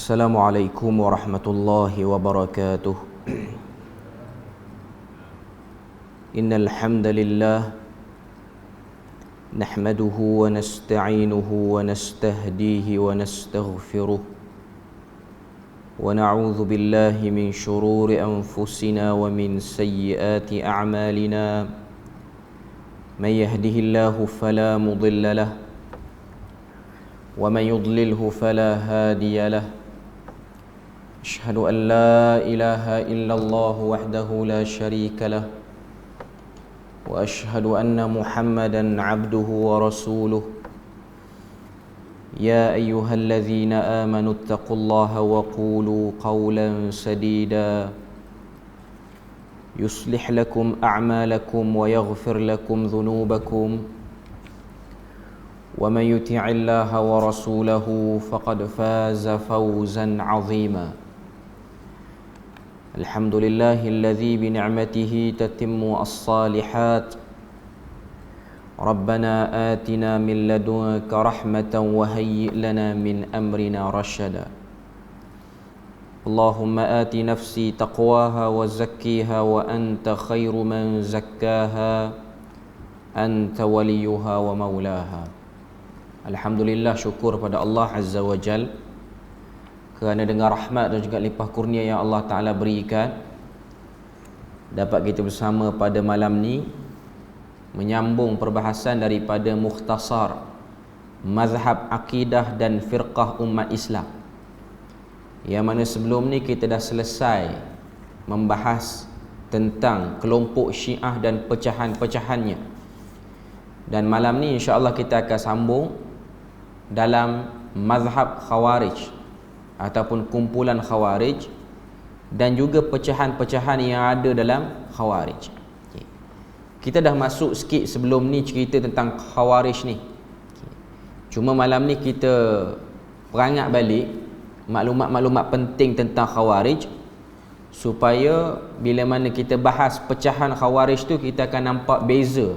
Assalamualaikum warahmatullahi wabarakatuh. Innal hamdalillah nahmaduhu wa nasta'inuhu wa nastahdihi wa nastaghfiruh wa na'udzu billahi min shururi anfusina wa min sayyiati a'malina. May yahdihillahu fala mudilla lahu wa man yudlilhu fala hadiya lahu. Asyhadu an la ilaha illallah wahdahu la syarika lah wa asyhadu anna Muhammadan abduhu wa rasuluh. Ya ayyuhalladzina amanu taqullaha wa qulu qawlan sadida yuslih lakum a'malakum wa yaghfir lakum dhunubakum wa man yuti'illaha wa rasulahu faqad faza fawzan 'azima. Alhamdulillahilladzi bi ni'matihi tatimmu as-salihat. Rabbana atina min ladunka rahmatan wa hayyi' lana min amrina rashada. Allahumma ati nafsi taqwaha wa zakkiha wa anta khairu man zakkaha anta waliyuha wa maulaha. Alhamdulillah, syukur pada Allah Azza wa Jal kerana dengan rahmat dan juga limpah kurnia yang Allah Ta'ala berikan, dapat kita bersama pada malam ni menyambung perbahasan daripada mukhtasar mazhab akidah dan firqah umat Islam, yang mana sebelum ni kita dah selesai membahas tentang kelompok Syiah dan pecahan-pecahannya. Dan malam ni insya-Allah kita akan sambung dalam mazhab Khawarij ataupun kumpulan Khawarij dan juga pecahan-pecahan yang ada dalam Khawarij. Kita dah masuk sikit sebelum ni cerita tentang Khawarij ni. Cuma malam ni kita perangat balik maklumat-maklumat penting tentang Khawarij, supaya bila mana kita bahas pecahan Khawarij tu, kita akan nampak beza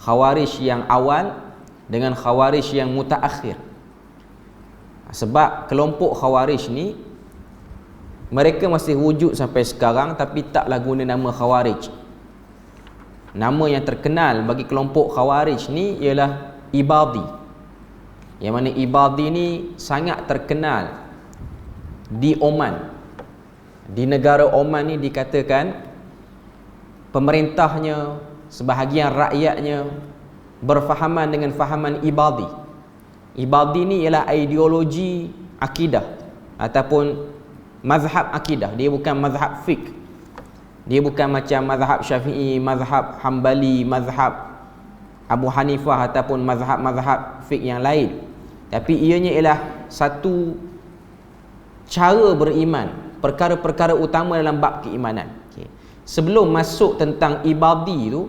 Khawarij yang awal dengan Khawarij yang mutaakhir. Sebab kelompok Khawarij ni mereka masih wujud sampai sekarang, tapi taklah guna nama Khawarij. Nama yang terkenal bagi kelompok Khawarij ni ialah Ibadi, yang mana Ibadi ni sangat terkenal di Oman. Di negara Oman ni dikatakan pemerintahnya, sebahagian rakyatnya berfahaman dengan fahaman Ibadi. Ibadi ni ialah ideologi akidah ataupun mazhab akidah. Dia bukan mazhab fiqh. Dia bukan macam mazhab Syafi'i, mazhab Hambali, mazhab Abu Hanifah ataupun mazhab-mazhab fiqh yang lain. Tapi ianya ialah satu cara beriman, perkara-perkara utama dalam bab keimanan. Sebelum masuk tentang Ibadi tu,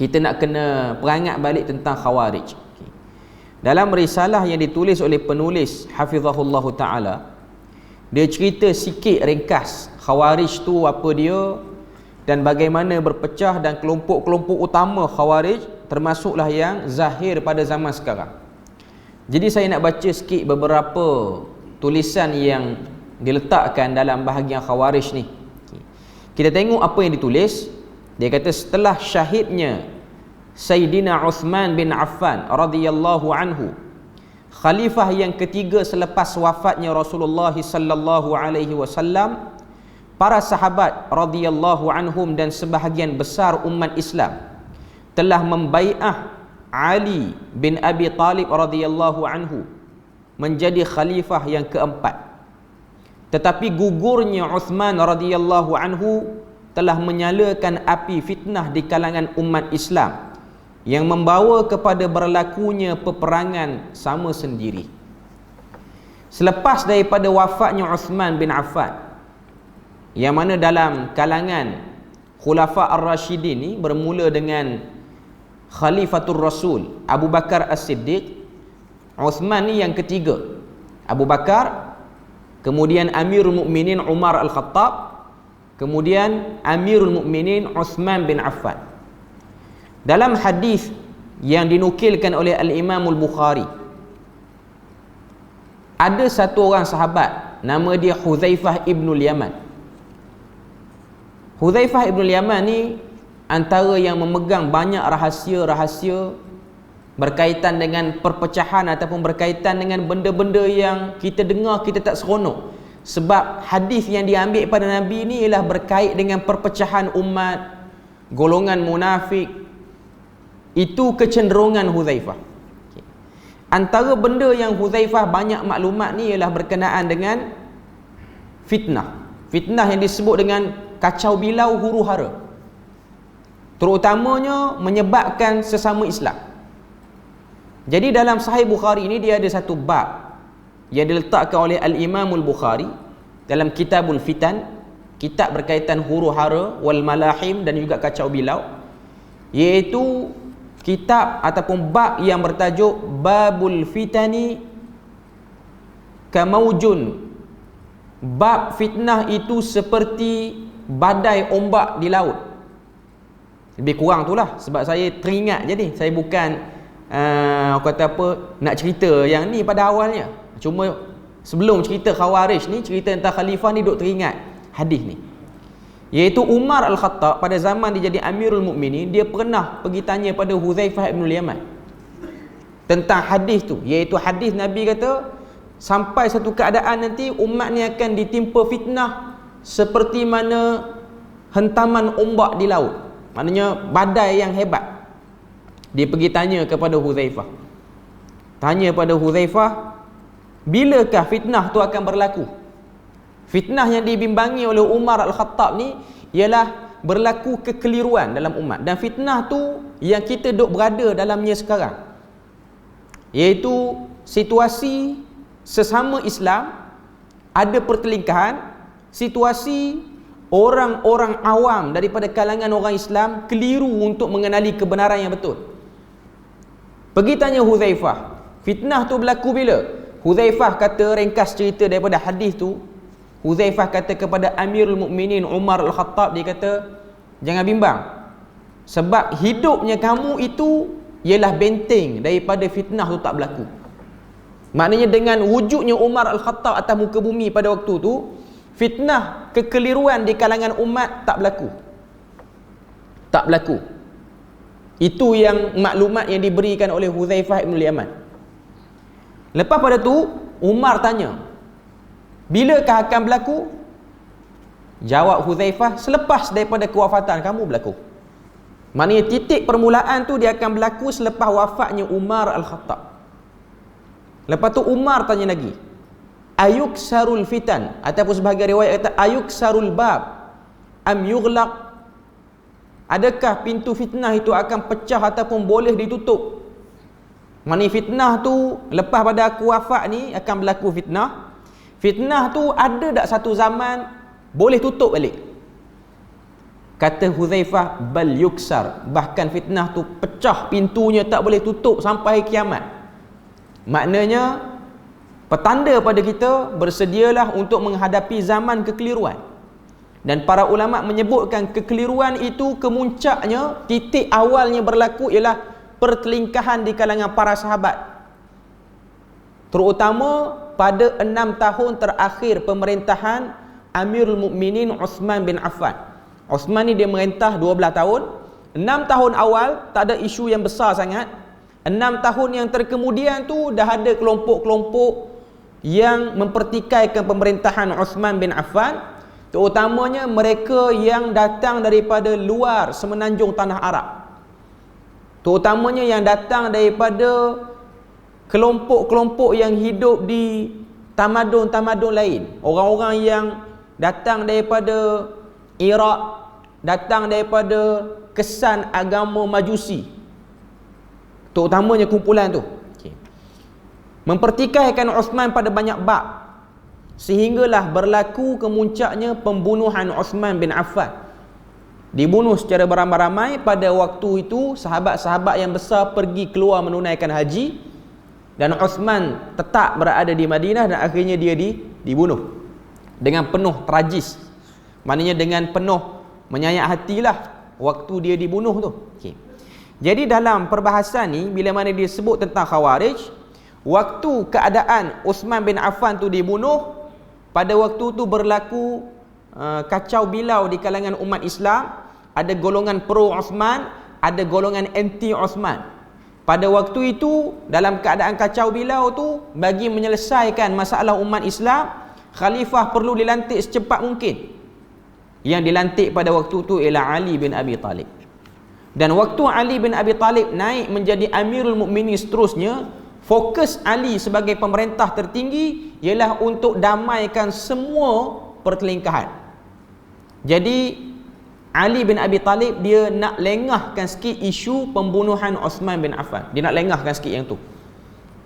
kita nak kena perangat balik tentang Khawarij. Dalam risalah yang ditulis oleh penulis Hafizahullah Ta'ala, dia cerita sikit ringkas Khawarij tu apa dia dan bagaimana berpecah, dan kelompok-kelompok utama Khawarij termasuklah yang zahir pada zaman sekarang. Jadi saya nak baca sikit beberapa tulisan yang diletakkan dalam bahagian Khawarij ni. Kita tengok apa yang ditulis. Dia kata, setelah syahidnya Sayyidina Uthman bin Affan radhiyallahu anhu, khalifah yang ketiga selepas wafatnya Rasulullah sallallahu alaihi wasallam, para sahabat radhiyallahu anhum dan sebahagian besar umat Islam telah membai'ah Ali bin Abi Talib radhiyallahu anhu menjadi khalifah yang keempat. Tetapi gugurnya Uthman radhiyallahu anhu telah menyalakan api fitnah di kalangan umat Islam yang membawa kepada berlakunya peperangan sama sendiri. Selepas daripada wafatnya Uthman bin Affan, yang mana dalam kalangan Khulafa Ar-Rashidin ni bermula dengan Khalifatul Rasul Abu Bakar As-Siddiq, Uthman ni yang ketiga, Abu Bakar, kemudian Amirul Mukminin Umar Al-Khattab, kemudian Amirul Mukminin Uthman bin Affan. Dalam hadis yang dinukilkan oleh Al-Imam Al-Bukhari, Ada satu orang sahabat, nama dia Hudzaifah ibnul Yaman. Hudzaifah ibnul Yaman ni antara yang memegang banyak rahsia-rahsia berkaitan dengan perpecahan ataupun berkaitan dengan benda-benda yang kita dengar kita tak seronok. Sebab hadis yang diambil pada Nabi ni ialah berkait dengan perpecahan umat, golongan munafik. Itu kecenderungan Hudzaifah. Antara benda yang Hudzaifah banyak maklumat ni ialah berkenaan dengan fitnah. Fitnah yang disebut dengan kacau bilau huru hara, terutamanya menyebabkan sesama Islam. Jadi dalam Sahih Bukhari ini dia ada satu bab yang diletakkan oleh Al-Imamul Bukhari dalam Kitabul Fitan, kitab berkaitan huru hara wal malahim dan juga kacau bilau, iaitu kitab ataupun bab yang bertajuk Babul Fitani Kamaujun. Bab fitnah itu seperti badai ombak di laut. Lebih kurang itulah, sebab saya teringat je ni. Saya bukan kata apa nak cerita yang ni pada awalnya. Cuma sebelum cerita Khawarij ni, cerita tentang khalifah ni duk teringat hadis ni. Iaitu Umar Al-Khattab pada zaman dia jadi Amirul Mukminin, dia pernah pergi tanya pada Hudzaifah ibnul Yaman tentang hadis tu, iaitu hadis Nabi kata sampai satu keadaan nanti umat ni akan ditimpa fitnah seperti mana hentaman ombak di laut, maknanya badai yang hebat. Dia pergi tanya kepada Hudzaifah. Tanya pada Hudzaifah, bilakah fitnah tu akan berlaku? Fitnah yang dibimbangi oleh Umar Al-Khattab ni ialah berlaku kekeliruan dalam umat. Dan fitnah tu yang kita duk berada dalamnya sekarang, iaitu situasi sesama Islam ada pertelingkahan, situasi orang-orang awam daripada kalangan orang Islam keliru untuk mengenali kebenaran yang betul. Pergi tanya Hudzaifah, fitnah tu berlaku bila? Hudzaifah kata, ringkas cerita daripada hadis tu, Hudzaifah kata kepada Amirul Mukminin Umar Al-Khattab, dia kata, jangan bimbang, sebab hidupnya kamu itu ialah benteng daripada fitnah tu tak berlaku. Maknanya dengan wujudnya Umar Al-Khattab atas muka bumi pada waktu tu, fitnah kekeliruan di kalangan umat tak berlaku. Tak berlaku. Itu yang maklumat yang diberikan oleh Hudzaifah ibnul Yaman. Lepas pada tu Umar tanya, bilakah akan berlaku? Jawab Hudzaifah, selepas daripada kewafatan kamu berlaku. Maknanya titik permulaan tu dia akan berlaku selepas wafatnya Umar Al-Khattab. Lepas tu Umar tanya lagi, ayuksarul fitan, ataupun sebahagian riwayat kata ayuksarul bab am yughlaq, adakah pintu fitnah itu akan pecah ataupun boleh ditutup? Maknanya fitnah tu lepas pada aku wafat ni akan berlaku fitnah. Fitnah tu ada tak satu zaman boleh tutup balik? Kata Hudzaifah, bal yuksar, bahkan fitnah tu pecah pintunya, tak boleh tutup sampai kiamat. Maknanya petanda pada kita, bersedialah untuk menghadapi zaman kekeliruan. Dan para ulama menyebutkan kekeliruan itu kemuncaknya, titik awalnya berlaku ialah pertelingkahan di kalangan para sahabat, terutama pada 6 tahun terakhir pemerintahan Amirul Mukminin Uthman bin Affan. Uthman ni dia merintah 12 tahun. 6 tahun awal tak ada isu yang besar sangat. 6 tahun yang terkemudian tu dah ada kelompok-kelompok yang mempertikaikan pemerintahan Uthman bin Affan, terutamanya mereka yang datang daripada luar semenanjung tanah Arab, terutamanya yang datang daripada kelompok-kelompok yang hidup di tamadun-tamadun lain, orang-orang yang datang daripada Iraq, datang daripada kesan agama Majusi, terutamanya kumpulan tu. Mempertikaikan Uthman pada banyak bab, sehinggalah berlaku kemuncaknya pembunuhan Uthman bin Affan. Dibunuh secara beramai-ramai. Pada waktu itu sahabat-sahabat yang besar pergi keluar menunaikan haji, dan Uthman tetap berada di Madinah, dan akhirnya dia dibunuh dengan penuh tragis. Maknanya dengan penuh menyayat hatilah waktu dia dibunuh tu. Jadi dalam perbahasan ni, bila mana dia sebut tentang Khawarij, Waktu keadaan Uthman bin Affan tu dibunuh, pada waktu tu berlaku kacau bilau di kalangan umat Islam. Ada golongan pro Uthman, ada golongan anti Uthman. Pada waktu itu, dalam keadaan kacau bilau tu, bagi menyelesaikan masalah umat Islam, khalifah perlu dilantik secepat mungkin. Yang dilantik pada waktu itu ialah Ali bin Abi Talib. Dan waktu Ali bin Abi Talib naik menjadi Amirul Mukminin seterusnya, fokus Ali sebagai pemerintah tertinggi ialah untuk damaikan semua pertelingkahan. Jadi Ali bin Abi Talib dia nak lengahkan sikit isu pembunuhan Uthman bin Affan. Dia nak lengahkan sikit yang tu.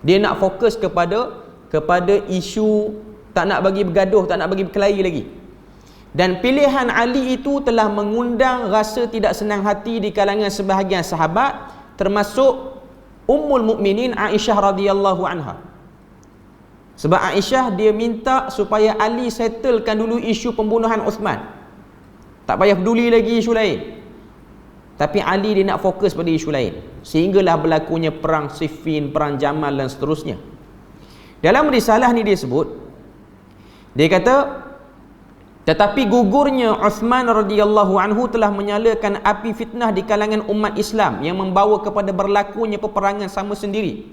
Dia nak fokus kepada isu, tak nak bagi bergaduh, tak nak bagi berkelahi lagi. Dan pilihan Ali itu telah mengundang rasa tidak senang hati di kalangan sebahagian sahabat, termasuk Ummul Mukminin Aisyah radhiyallahu anha. Sebab Aisyah dia minta supaya Ali settlekan dulu isu pembunuhan Uthman. Tak payah peduli lagi isu lain. Tapi Ali dia nak fokus pada isu lain. Sehinggalah berlakunya perang Siffin, perang Jamal dan seterusnya. Dalam risalah ni dia sebut, dia kata, tetapi gugurnya Uthman radhiyallahu anhu telah menyalakan api fitnah di kalangan umat Islam yang membawa kepada berlakunya peperangan sama sendiri,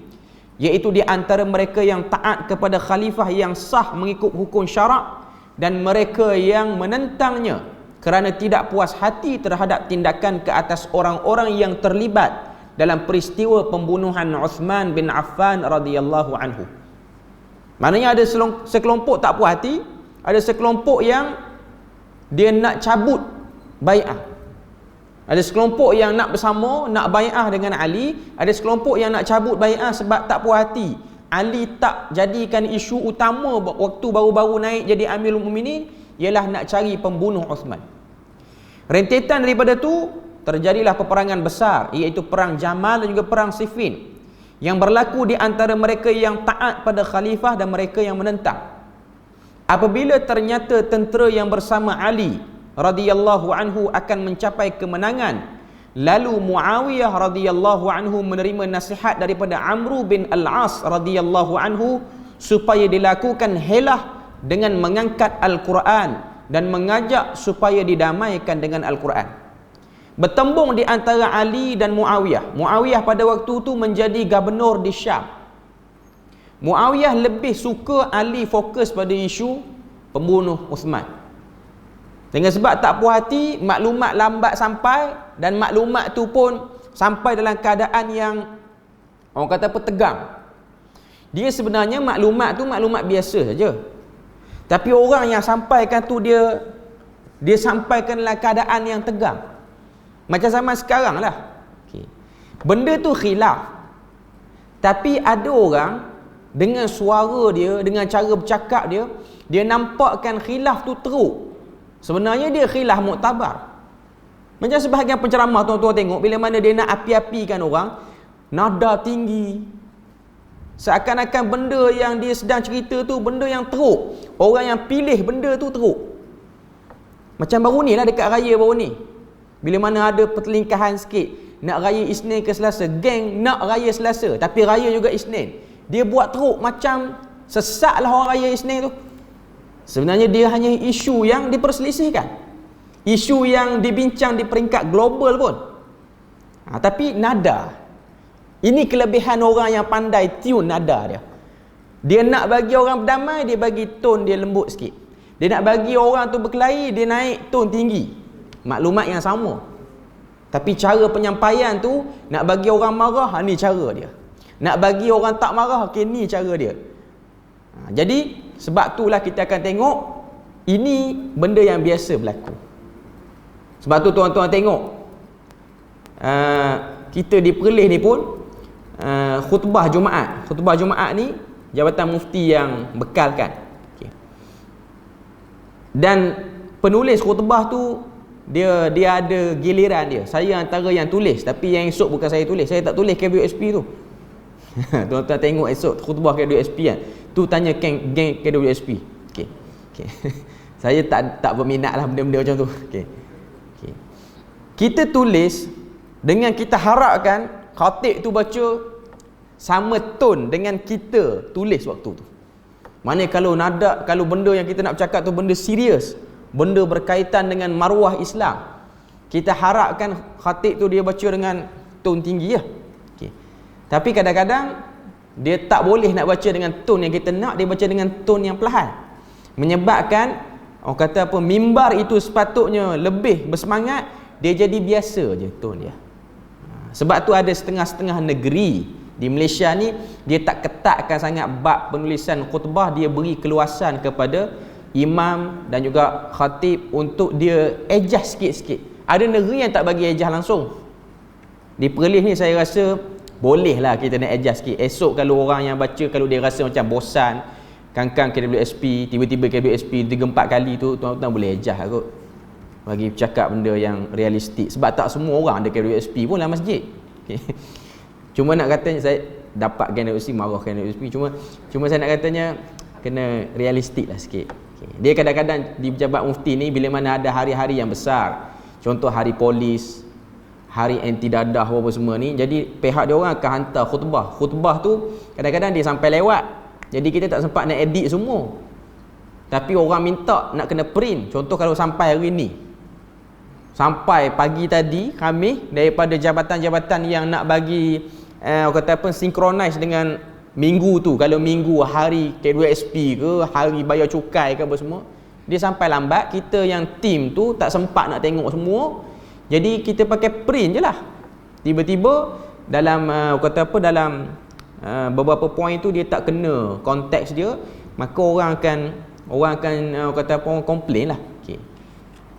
iaitu di antara mereka yang taat kepada khalifah yang sah mengikut hukum syarak dan mereka yang menentangnya kerana tidak puas hati terhadap tindakan ke atas orang-orang yang terlibat dalam peristiwa pembunuhan Uthman bin Affan radhiyallahu anhu. Maknanya ada sekelompok tak puas hati, ada sekelompok yang dia nak cabut bai'ah. Ada sekelompok yang nak bersama, nak bai'ah dengan Ali. Ada sekelompok yang nak cabut bai'ah sebab tak puas hati Ali tak jadikan isu utama waktu baru-baru naik jadi Amirul Mukminin ialah nak cari pembunuh Uthman. Rentetan daripada tu terjadilah peperangan besar, iaitu perang Jamal dan juga perang Siffin, yang berlaku di antara mereka yang taat pada khalifah dan mereka yang menentang. Apabila ternyata tentera yang bersama Ali radhiyallahu anhu akan mencapai kemenangan, lalu Muawiyah radhiyallahu anhu menerima nasihat daripada Amr bin Al-As radhiyallahu anhu supaya dilakukan helah dengan mengangkat Al-Quran dan mengajak supaya didamaikan dengan Al-Quran. Bertembung di antara Ali dan Muawiyah. Muawiyah pada waktu itu menjadi gubernur di Syam. Muawiyah lebih suka Ali fokus pada isu pembunuh Uthman. Dengan sebab tak puas hati, maklumat lambat sampai, dan maklumat tu pun sampai dalam keadaan yang orang kata apa, tegang. Dia sebenarnya maklumat tu maklumat biasa saja. Tapi orang yang sampaikan tu dia sampaikan dalam keadaan yang tegang. Macam zaman sekarang lah. Okay. Benda tu khilaf. Tapi ada orang dengan suara dia, dengan cara bercakap dia, dia nampakkan khilaf tu teruk. Sebenarnya dia khilaf muktabar. Macam sebahagian penceramah tuan-tuan tengok, bila mana dia nak api-apikan orang, nada tinggi, seakan-akan benda yang dia sedang cerita tu benda yang teruk. Orang yang pilih benda tu teruk. Macam baru ni lah, dekat raya baru ni, bila mana ada pertelingkahan sikit, nak raya Isnin ke Selasa, geng nak raya Selasa tapi raya juga Isnin. Dia buat teruk macam sesatlah orang raya Isnin tu. Sebenarnya dia hanya isu yang diperselisihkan, isu yang dibincang di peringkat global pun. Tapi nada, ini kelebihan orang yang pandai tune nada dia. Dia nak bagi orang berdamai, dia bagi tone dia lembut sikit. Dia nak bagi orang tu berkelahi, dia naik tone tinggi. Maklumat yang sama, tapi cara penyampaian tu nak bagi orang marah, ni cara dia. Nak bagi orang tak marah, okey, ni cara dia. Jadi sebab itulah kita akan tengok ini benda yang biasa berlaku. Sebab tu tuan-tuan tengok kita di Perlis ni pun khutbah Jumaat ni Jabatan Mufti yang bekalkan. Okay. Dan penulis khutbah tu dia ada giliran dia. Saya antara yang tulis, tapi yang esok bukan saya tulis. Saya tak tulis KWSP tu. Tuan-tuan tengok esok khutbah KWSP kan, tu tanya geng KWSP. Okay. Saya tak berminat lah benda-benda macam tu. Okay. Kita tulis dengan kita harapkan khatib tu baca sama tone dengan kita tulis waktu tu. Mana kalau nada, kalau benda yang kita nak bercakap tu benda serius, benda berkaitan dengan maruah Islam, kita harapkan khatib tu dia baca dengan tone tinggi lah. Okay. Tapi kadang-kadang dia tak boleh nak baca dengan tone yang kita nak, dia baca dengan tone yang perlahan. Menyebabkan orang kata apa, mimbar itu sepatutnya lebih bersemangat, dia jadi biasa je tone dia. Sebab tu ada setengah-setengah negeri di Malaysia ni, dia tak ketatkan sangat bab penulisan khutbah, dia beri keluasan kepada imam dan juga khatib untuk dia adjust sikit-sikit. Ada negeri yang tak bagi adjust langsung. Di Perlis ni saya rasa bolehlah kita nak adjust sikit. Esok kalau orang yang baca, kalau dia rasa macam bosan, kangkang KWSP, tiba-tiba KWSP 3-4 kali tu, tuan-tuan boleh adjust lah kot, bagi cakap benda yang realistik. Sebab tak semua orang ada KWSP pun dalam masjid. Okay. Cuma nak katanya, saya dapat KWSP, marah KWSP, cuma saya nak katanya kena realistik lah sikit. Okay. Dia kadang-kadang di pejabat mufti ni, bila mana ada hari-hari yang besar, contoh hari polis, hari anti dadah apa semua ni, jadi pihak dia orang akan hantar khutbah. Khutbah tu kadang-kadang dia sampai lewat, jadi kita tak sempat nak edit semua. Tapi orang minta nak kena print. Contoh kalau sampai hari ni, sampai pagi tadi kami daripada jabatan-jabatan yang nak bagi kata apa, synchronize dengan minggu tu. Kalau minggu hari KWSP ke, hari bayar cukai ke apa semua, dia sampai lambat. Kita yang tim tu tak sempat nak tengok semua, jadi kita pakai print je lah. Tiba-tiba dalam kata apa, dalam beberapa poin tu dia tak kena konteks dia, maka orang akan kata apa, orang komplain lah. Okay.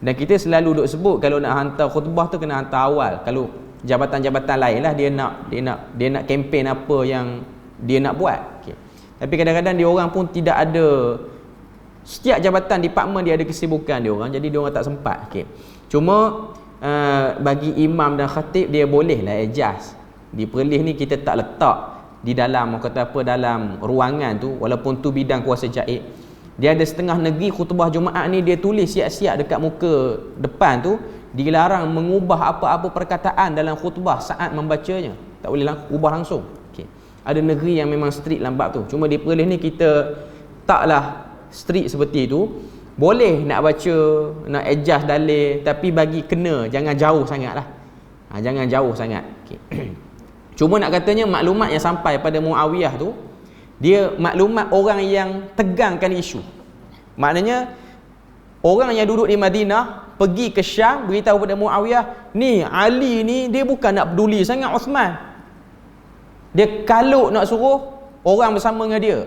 Dan kita selalu duk sebut, kalau nak hantar khutbah tu kena hantar awal. Kalau jabatan-jabatan lain lah, dia nak kempen apa yang dia nak buat. Okay. Tapi kadang-kadang dia orang pun tidak ada, setiap jabatan department dia ada kesibukan dia orang, jadi dia orang tak sempat. Okay. Cuma bagi imam dan khatib dia boleh lah adjust. Di Perlis ni kita tak letak di dalam kata apa, dalam ruangan tu, walaupun tu bidang kuasa jaib. Dia ada setengah negeri khutbah Jumaat ni dia tulis siap-siap dekat muka depan tu, dilarang mengubah apa-apa perkataan dalam khutbah saat membacanya. Tak boleh ubah langsung. Okay. Ada negeri yang memang strict dalam bab tu. Cuma di Perlis ni kita taklah strict seperti itu. Boleh nak baca, nak adjust dalil, tapi bagi kena, jangan jauh sangat lah. Jangan jauh sangat. Okay. Cuma nak katanya maklumat yang sampai pada Muawiyah tu, dia maklumat orang yang tegangkan isu. Maknanya orang yang duduk di Madinah pergi ke Syam, beritahu pada Muawiyah, ni Ali ni dia bukan nak peduli sangat Uthman, dia kaluk nak suruh orang bersama dengan dia.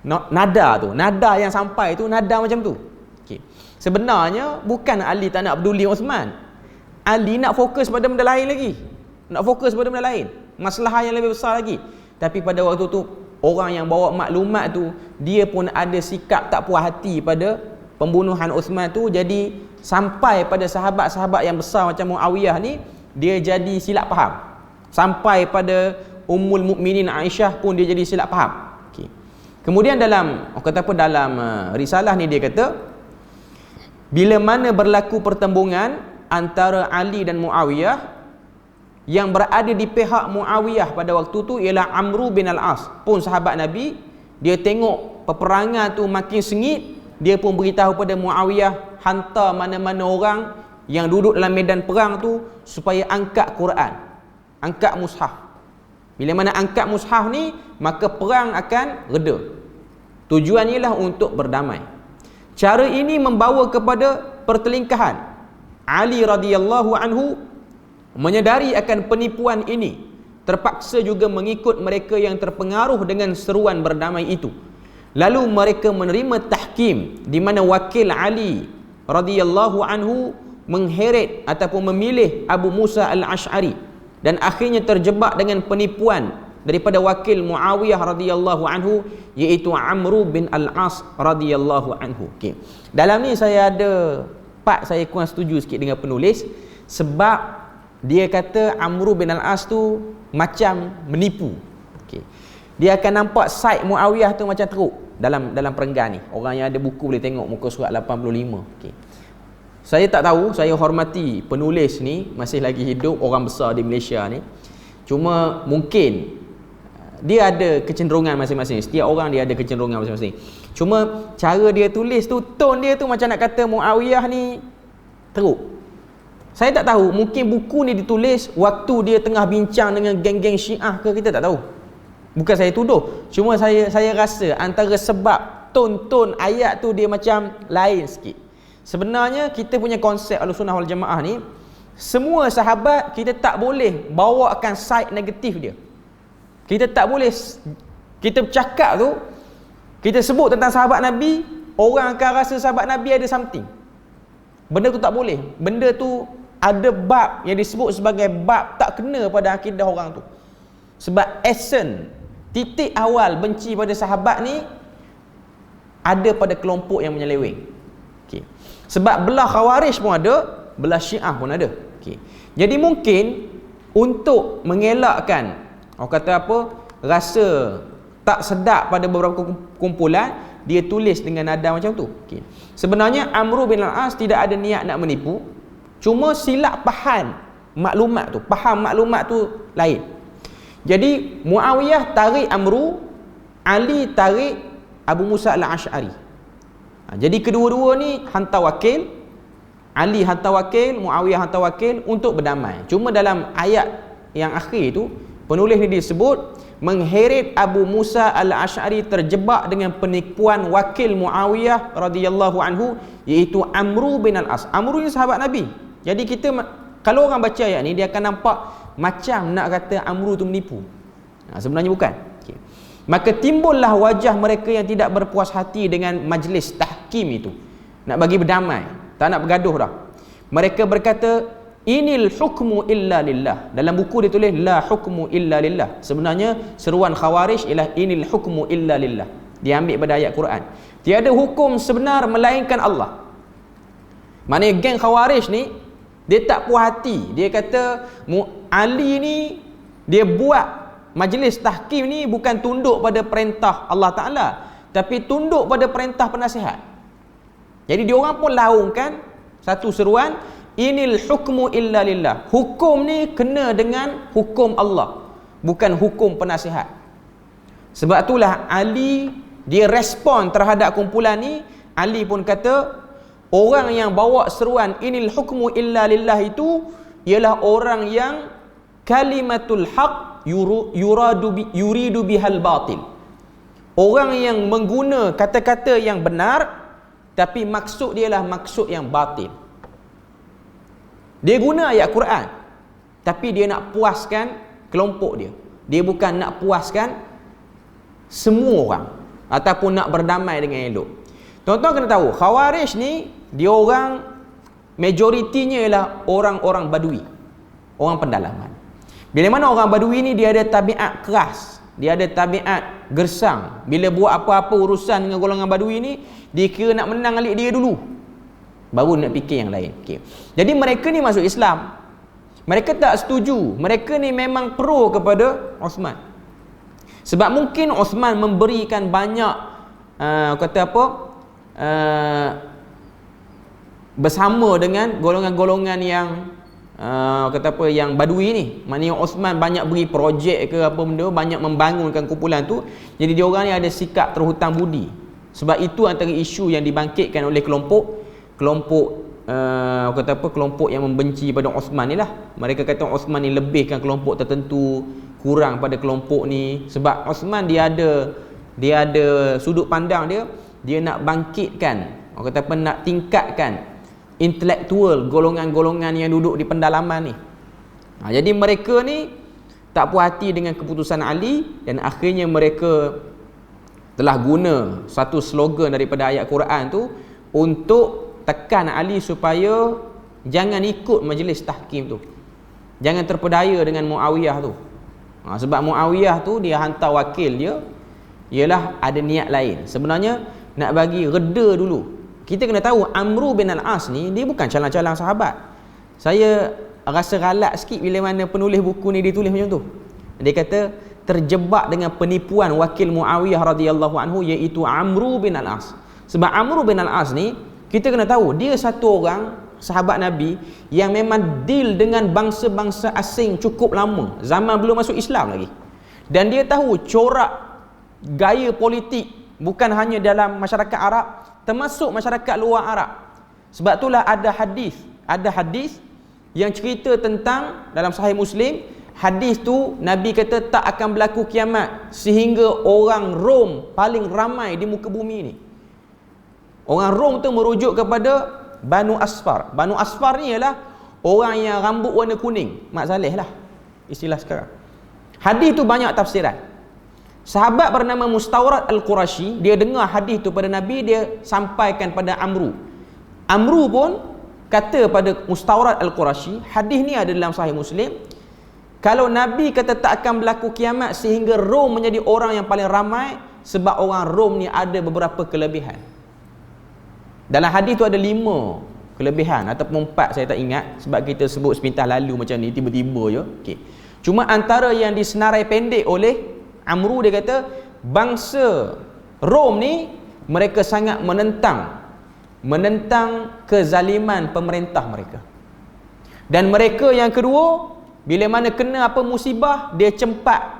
Nada yang sampai tu, nada macam tu. Okay. Sebenarnya bukan Ali tak nak peduli Uthman, Ali nak fokus pada benda lain lagi, nak fokus pada benda lain, masalah yang lebih besar lagi. Tapi pada waktu tu orang yang bawa maklumat tu, dia pun ada sikap tak puas hati pada pembunuhan Uthman tu. Jadi sampai pada sahabat-sahabat yang besar macam Muawiyah ni, dia jadi silap faham. Sampai pada Ummul Mukminin Aisyah pun dia jadi silap faham. Okay. Kemudian dalam risalah ni dia kata, bila mana berlaku pertembungan antara Ali dan Muawiyah, yang berada di pihak Muawiyah pada waktu tu ialah Amru bin Al-As, pun sahabat Nabi. Dia tengok peperangan tu makin sengit, dia pun beritahu pada Muawiyah, hantar mana-mana orang yang duduk dalam medan perang tu supaya angkat Quran, angkat mushaf. Bila mana angkat mushaf ni, maka perang akan reda. Tujuannya ialah untuk berdamai. Cara ini membawa kepada pertelingkahan. Ali radhiyallahu anhu menyedari akan penipuan ini, terpaksa juga mengikut mereka yang terpengaruh dengan seruan berdamai itu. Lalu mereka menerima tahkim, di mana wakil Ali radhiyallahu anhu mengheret ataupun memilih Abu Musa al-Ash'ari, dan akhirnya terjebak dengan penipuan daripada wakil Muawiyah radhiyallahu anhu, iaitu Amru bin Al-As radhiyallahu anhu. Okay. Dalam ni saya ada part saya kurang setuju sikit dengan penulis, sebab dia kata Amru bin Al-As tu macam menipu. Okay. Dia akan nampak side Muawiyah tu macam teruk dalam perenggan ni. Orang yang ada buku boleh tengok muka surat 85. Okay. Saya tak tahu, saya hormati penulis ni, masih lagi hidup, orang besar di Malaysia ni. Cuma mungkin dia ada kecenderungan masing-masing. Setiap orang dia ada kecenderungan masing-masing. Cuma cara dia tulis tu, tone dia tu macam nak kata Muawiyah ni teruk. Saya tak tahu, mungkin buku ni ditulis waktu dia tengah bincang dengan geng-geng Syiah ke, kita tak tahu. Bukan saya tuduh, cuma saya rasa antara sebab tone-tone ayat tu dia macam lain sikit. Sebenarnya kita punya konsep Ahlussunnah wal Jamaah ni, semua sahabat kita tak boleh bawakan side negatif dia. Kita tak boleh, kita bercakap tu, kita sebut tentang sahabat Nabi, orang akan rasa sahabat Nabi ada something. Benda tu tak boleh. Benda tu ada bab yang disebut sebagai bab tak kena pada akidah orang tu. Sebab essence, titik awal benci pada sahabat ni ada pada kelompok yang menyeleweng. Okay. Sebab belah Khawarij pun ada, belah Syiah pun ada. Okay. Jadi mungkin untuk mengelakkan orang kata apa, rasa tak sedap pada beberapa kumpulan, dia tulis dengan nada macam tu. Okay. Sebenarnya Amr bin al-As tidak ada niat nak menipu, cuma silap faham maklumat tu. Faham maklumat tu lain. Jadi Muawiyah tarik Amru, Ali tarik Abu Musa al-Ash'ari. Jadi kedua-dua ni hantar wakil, Ali hantar wakil, Muawiyah hantar wakil untuk berdamai. Cuma dalam ayat yang akhir tu, penulis ni disebut mengheret Abu Musa al-Ash'ari terjebak dengan penipuan wakil Muawiyah radhiyallahu anhu, iaitu Amr bin al-As. Amr ni sahabat Nabi. Jadi kita, kalau orang baca ayat ni, dia akan nampak macam nak kata Amr tu menipu. Sebenarnya bukan. Okay. Maka timbullah wajah mereka yang tidak berpuas hati dengan majlis tahkim itu, nak bagi berdamai, tak nak bergaduh dah. Mereka berkata, inil hukmu illa lillah. Dalam buku dia tulis la hukmu illa lillah. Sebenarnya seruan Khawarij ialah inil hukmu illa lillah. Dia ambil pada ayat Quran. Tiada hukum sebenar melainkan Allah. Maknanya geng Khawarij ni, dia tak puas hati. Dia kata Ali ni, dia buat majlis tahkim ni bukan tunduk pada perintah Allah Ta'ala, tapi tunduk pada perintah penasihat. Jadi diorang pun laungkan satu seruan, inil hukmu illa lillah. Hukum ni kena dengan hukum Allah, bukan hukum penasihat. Sebab itulah Ali, dia respon terhadap kumpulan ni. Ali pun kata, orang yang bawa seruan inil hukmu illa lillah itu ialah orang yang kalimatul haq yuridu bihal batil. Orang yang mengguna kata-kata yang benar, tapi maksud dia lah maksud yang batil. Dia guna ayat Quran, tapi dia nak puaskan kelompok dia. Dia bukan nak puaskan semua orang, ataupun nak berdamai dengan elok. Tuan-tuan kena tahu, Khawarij ni, dia orang majoritinya ialah orang-orang Badui, orang pendalaman. Bila mana orang Badui ni, dia ada tabiat keras, dia ada tabiat gersang. Bila buat apa-apa urusan dengan golongan Badui ni, dia kira nak menang alik dia dulu, baru nak fikir yang lain. Okay. Jadi mereka ni masuk Islam, mereka tak setuju. Mereka ni memang pro kepada Osman. Sebab mungkin Osman memberikan banyak kata apa, bersama dengan golongan-golongan yang kata apa, yang Badui ni. Maknanya Osman banyak beri projek ke apa benda, banyak membangunkan kumpulan tu. Jadi diorang ni ada sikap terhutang budi. Sebab itu antara isu yang dibangkitkan oleh kelompok kata apa, kelompok yang membenci pada Osman ni lah. Mereka kata Osman ni lebihkan kelompok tertentu, kurang pada kelompok ni. Sebab Osman dia ada sudut pandang dia nak bangkitkan, orang kata apa, nak tingkatkan intelektual golongan-golongan yang duduk di pendalaman ni. Jadi mereka ni tak puas hati dengan keputusan Ali, dan akhirnya mereka telah guna satu slogan daripada ayat Quran tu untuk tekan Ali supaya jangan ikut majlis tahkim tu, jangan terpedaya dengan Muawiyah tu. Sebab Muawiyah tu dia hantar wakil dia ialah ada niat lain. Sebenarnya nak bagi reda dulu. Kita kena tahu Amr bin al-As ni, dia bukan calang-calang sahabat. Saya rasa ralat sikit bila mana penulis buku ni dia tulis macam tu. Dia kata terjebak dengan penipuan wakil Muawiyah radhiyallahu anhu, iaitu Amr bin al-As. Sebab Amr bin al-As ni, kita kena tahu dia satu orang sahabat Nabi yang memang deal dengan bangsa-bangsa asing cukup lama, zaman belum masuk Islam lagi. Dan dia tahu corak gaya politik bukan hanya dalam masyarakat Arab, termasuk masyarakat luar Arab. Sebab itulah ada hadis yang cerita tentang dalam Sahih Muslim. Hadis tu Nabi kata tak akan berlaku kiamat sehingga orang Rom paling ramai di muka bumi ni. Orang Rom tu merujuk kepada Banu Asfar. Banu Asfar ni ialah orang yang rambut warna kuning, Mak Saleh lah istilah sekarang. Hadis tu banyak tafsiran. Sahabat bernama Mustawrad Al-Qurashi, dia dengar hadis tu pada Nabi, dia sampaikan pada Amru. Amru pun kata pada Mustawrad Al-Qurashi, hadis ni ada dalam Sahih Muslim, kalau Nabi kata tak akan berlaku kiamat sehingga Rom menjadi orang yang paling ramai, sebab orang Rom ni ada beberapa kelebihan. Dalam hadis tu ada 5 kelebihan ataupun 4, saya tak ingat, sebab kita sebut sepintas lalu macam ni tiba-tiba je. Okey. Cuma antara yang disenarai pendek oleh Amru, dia kata bangsa Rom ni mereka sangat menentang kezaliman pemerintah mereka. Dan mereka yang kedua, bila mana kena apa musibah, dia cepat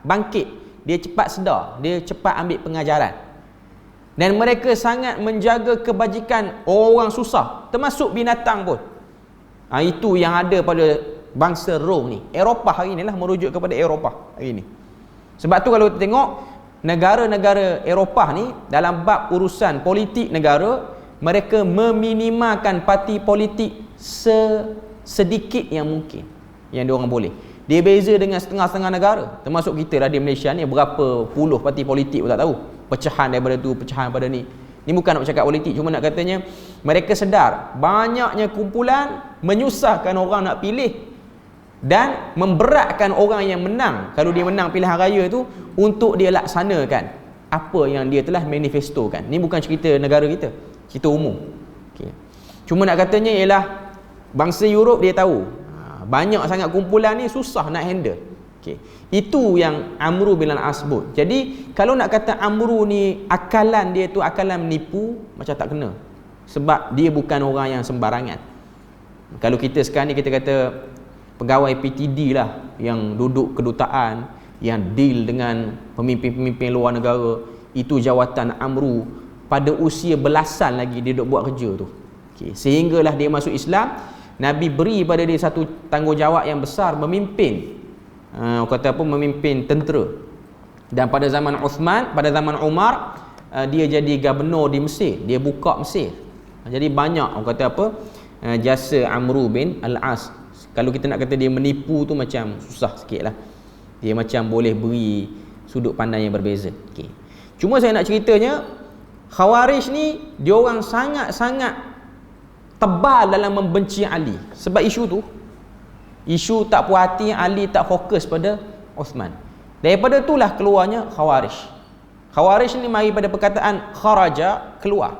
bangkit, dia cepat sedar, dia cepat ambil pengajaran. Dan mereka sangat menjaga kebajikan orang susah, termasuk binatang pun. Itu yang ada pada bangsa Rom ni. Eropah hari ni lah, merujuk kepada Eropah hari ni. Sebab tu kalau kita tengok negara-negara Eropah ni, dalam bab urusan politik negara, mereka meminimalkan parti politik sedikit yang mungkin yang diorang boleh. Dia beza dengan setengah-setengah negara, termasuk kita lah di Malaysia ni, berapa puluh parti politik pun tak tahu. Pecahan daripada tu, pecahan pada ni. Ni bukan nak bercakap politik, cuma nak katanya mereka sedar banyaknya kumpulan menyusahkan orang nak pilih dan memberatkan orang yang menang, kalau dia menang pilihan raya tu, untuk dia laksanakan apa yang dia telah manifestokan. Ni bukan cerita negara kita, cerita umum. Okay. Cuma nak katanya ialah bangsa Europe dia tahu banyak sangat kumpulan ni susah nak handle. Okay. Itu yang Amru bin Al-As sebut. Jadi kalau nak kata Amru ni akalan dia tu akalan menipu, macam tak kena. Sebab dia bukan orang yang sembarangan. Kalau kita sekarang ni kita kata pegawai PTD lah yang duduk kedutaan, yang deal dengan pemimpin-pemimpin luar negara, itu jawatan Amru. Pada usia belasan lagi dia duduk buat kerja tu. Okay. Sehinggalah dia masuk Islam, Nabi beri pada dia satu tanggungjawab yang besar, memimpin memimpin tentera. Dan pada zaman Uthman, pada zaman Umar, dia jadi gubernur di Mesir, dia buka Mesir. Jadi banyak jasa Amru bin Al-As. Kalau kita nak kata dia menipu tu macam susah sikit lah. Dia macam boleh beri sudut pandang yang berbeza. Okay. Cuma saya nak ceritanya, Khawarij ni dia orang sangat-sangat tebal dalam membenci Ali. Sebab isu tak puas hati Ali tak fokus pada Uthman. Daripada itulah keluarnya Khawarij. Khawarij ni mari pada perkataan kharaja, keluar.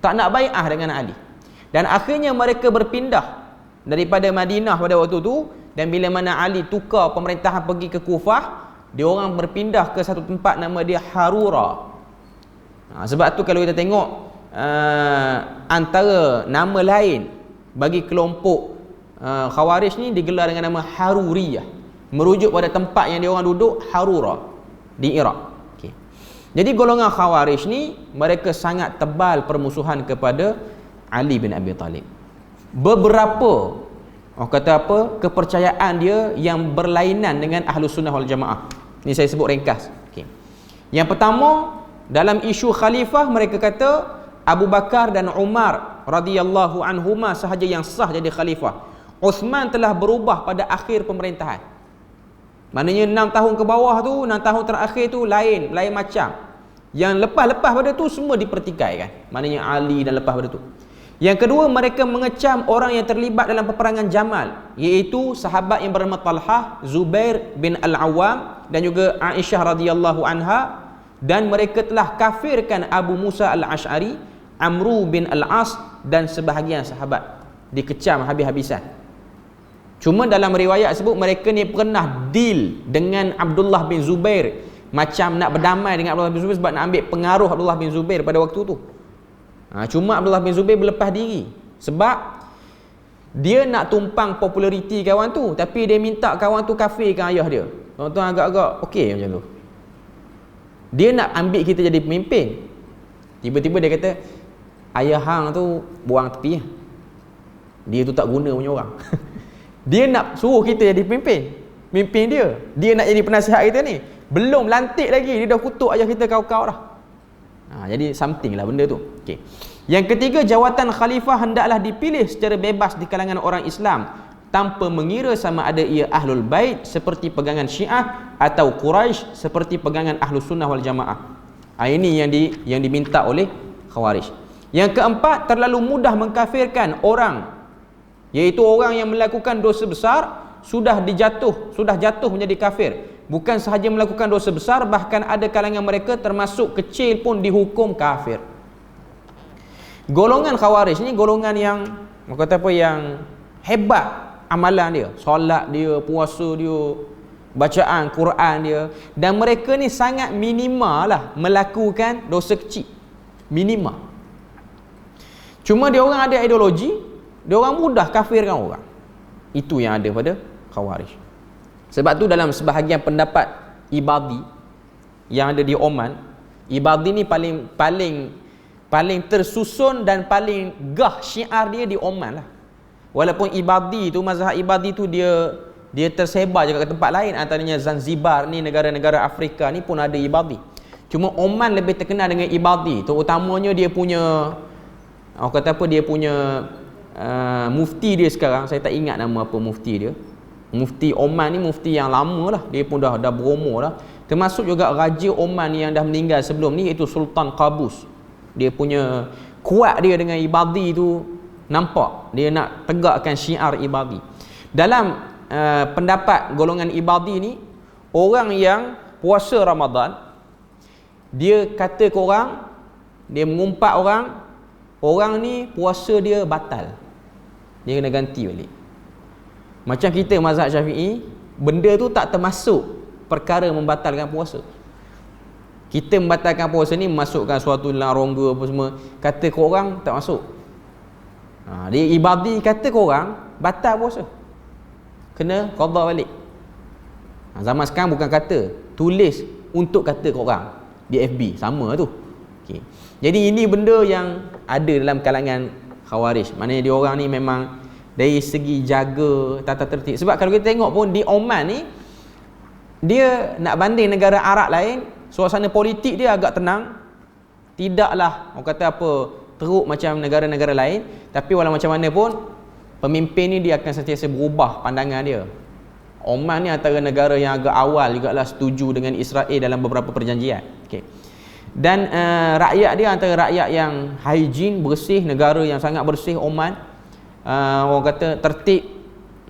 Tak nak bai'ah dengan Ali. Dan akhirnya mereka berpindah daripada Madinah pada waktu tu, dan bila mana Ali tukar pemerintahan pergi ke Kufah, dia orang berpindah ke satu tempat nama dia Harura. Sebab tu kalau kita tengok antara nama lain bagi kelompok Khawarij ni digelar dengan nama Haruriyah, merujuk pada tempat yang dia orang duduk, Harura di Iraq. Okay. Jadi golongan Khawarij ni mereka sangat tebal permusuhan kepada Ali bin Abi Talib. Beberapa kepercayaan dia yang berlainan dengan Ahlus Sunnah wal Jamaah. Ini saya sebut ringkas. Okay. Yang pertama, dalam isu khalifah mereka kata Abu Bakar dan Umar radhiyallahu anhuma sahaja yang sah jadi khalifah. Uthman telah berubah pada akhir pemerintahan. Maknanya 6 tahun ke bawah tu, 6 tahun terakhir tu lain macam. Yang lepas-lepas pada tu semua dipertikaikan. Maknanya Ali dan lepas pada tu. Yang kedua, mereka mengecam orang yang terlibat dalam peperangan Jamal, iaitu sahabat yang bernama Talhah, Zubair bin Al-Awwam dan juga Aisyah radhiyallahu anha, dan mereka telah kafirkan Abu Musa Al-Ash'ari, Amru bin Al-As dan sebahagian sahabat. Dikecam habis-habisan. Cuma dalam riwayat sebut mereka ni pernah deal dengan Abdullah bin Zubair, macam nak berdamai dengan Abdullah bin Zubair sebab nak ambil pengaruh Abdullah bin Zubair pada waktu tu. Cuma Abdullah bin Zubair berlepas diri sebab dia nak tumpang populariti kawan tu, tapi dia minta kawan tu kafirkan ayah dia. Tuan-tuan agak-agak okey macam tu. Dia nak ambil kita jadi pemimpin. Tiba-tiba dia kata, ayah hang tu buang tepi. Dia tu tak guna punya orang. Dia nak suruh kita jadi pemimpin. Pemimpin dia. Dia nak jadi penasihat kita ni. Belum lantik lagi, dia dah kutuk ayah kita kau-kau dah. Jadi something lah benda tu. Okay. Yang ketiga, jawatan khalifah hendaklah dipilih secara bebas di kalangan orang Islam, tanpa mengira sama ada ia Ahlul Bait seperti pegangan Syiah atau Quraisy seperti pegangan Ahlus Sunnah wal Jamaah. Ini yang diminta oleh Khawarij. Yang keempat, terlalu mudah mengkafirkan orang, iaitu orang yang melakukan dosa besar sudah jatuh menjadi kafir. Bukan sahaja melakukan dosa besar, bahkan ada kalangan mereka termasuk kecil pun dihukum kafir. Golongan Khawarij ni golongan yang yang hebat amalan dia, solat dia, puasa dia, bacaan Quran dia, dan mereka ni sangat minimal lah melakukan dosa kecil, minimal. Cuma dia orang ada ideologi, dia orang mudah kafirkan orang. Itu yang ada pada Khawarij. Sebab tu dalam sebahagian pendapat Ibadi yang ada di Oman, Ibadi ni paling tersusun dan paling gah syiar dia di Oman lah. Walaupun Ibadi tu, mazhab Ibadi tu dia tersebar juga ke tempat lain, antaranya Zanzibar ni, negara-negara Afrika ni pun ada Ibadi. Cuma Oman lebih terkenal dengan Ibadi, terutamanya dia punya dia punya mufti dia sekarang, saya tak ingat nama apa mufti dia. Mufti Oman ni mufti yang lama lah, dia pun dah berumur lah. Termasuk juga Raja Oman yang dah meninggal sebelum ni, iaitu Sultan Qaboos. Dia punya kuat dia dengan Ibadi tu nampak, dia nak tegakkan syiar Ibadi. Dalam pendapat golongan Ibadi ni, orang yang puasa Ramadan, dia kata ke orang, dia mengumpat orang ni puasa dia batal, dia kena ganti balik. Macam kita mazhab Syafi'i, benda tu tak termasuk perkara membatalkan puasa. Kita membatalkan puasa ni memasukkan suatu dalam rongga apa semua, kata ke orang tak masuk. Dia Ibadi kata ke orang batal puasa, kena qada balik. Zaman sekarang bukan kata, tulis untuk kata ke orang di FB, sama tu. Okay. Jadi ini benda yang ada dalam kalangan Khawarij. Maknanya dia orang ni memang dari segi jaga tata tertib. Sebab kalau kita tengok pun di Oman ni, dia nak banding negara Arab lain, suasana politik dia agak tenang. Tidaklah teruk macam negara-negara lain, tapi walau macam mana pun pemimpin ni dia akan sentiasa berubah pandangan dia. Oman ni antara negara yang agak awal jugalah setuju dengan Israel dalam beberapa perjanjian. Okay. Dan rakyat dia antara rakyat yang hygiene, bersih, negara yang sangat bersih Oman. Orang kata tertib,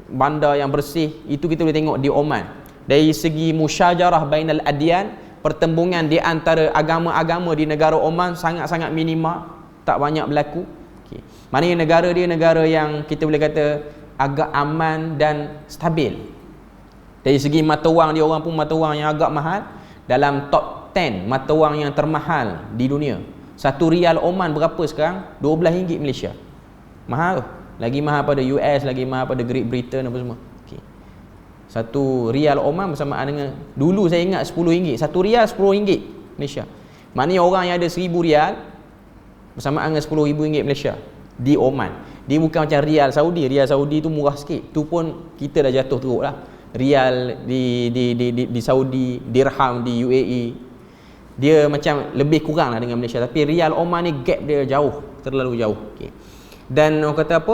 bandar yang bersih, itu kita boleh tengok di Oman. Dari segi musyajarah bainal adyan, pertembungan di antara agama-agama di negara Oman sangat-sangat minimal, tak banyak berlaku. Okay. Maknanya negara dia negara yang kita boleh kata agak aman dan stabil. Dari segi mata wang dia, orang pun mata wang yang agak mahal, dalam top 10 mata wang yang termahal di dunia. 1 rial Oman berapa sekarang? RM12 Malaysia. Mahal tu. Lagi mahal pada US, lagi mahal pada Great Britain apa semua. Okay. 1 rial Oman bersamaan dengan, dulu saya ingat RM10. 1 rial RM10 Malaysia. Maknanya orang yang ada 1000 rial bersamaan dengan RM10,000 Malaysia di Oman. Dia bukan macam rial Saudi. Rial Saudi tu murah sikit. Tu pun kita dah jatuh teruk lah. Rial di Saudi, dirham di UAE, dia macam lebih kurang lah dengan Malaysia. Tapi rial Oman ni gap dia jauh, terlalu jauh. Okay. Dan orang kata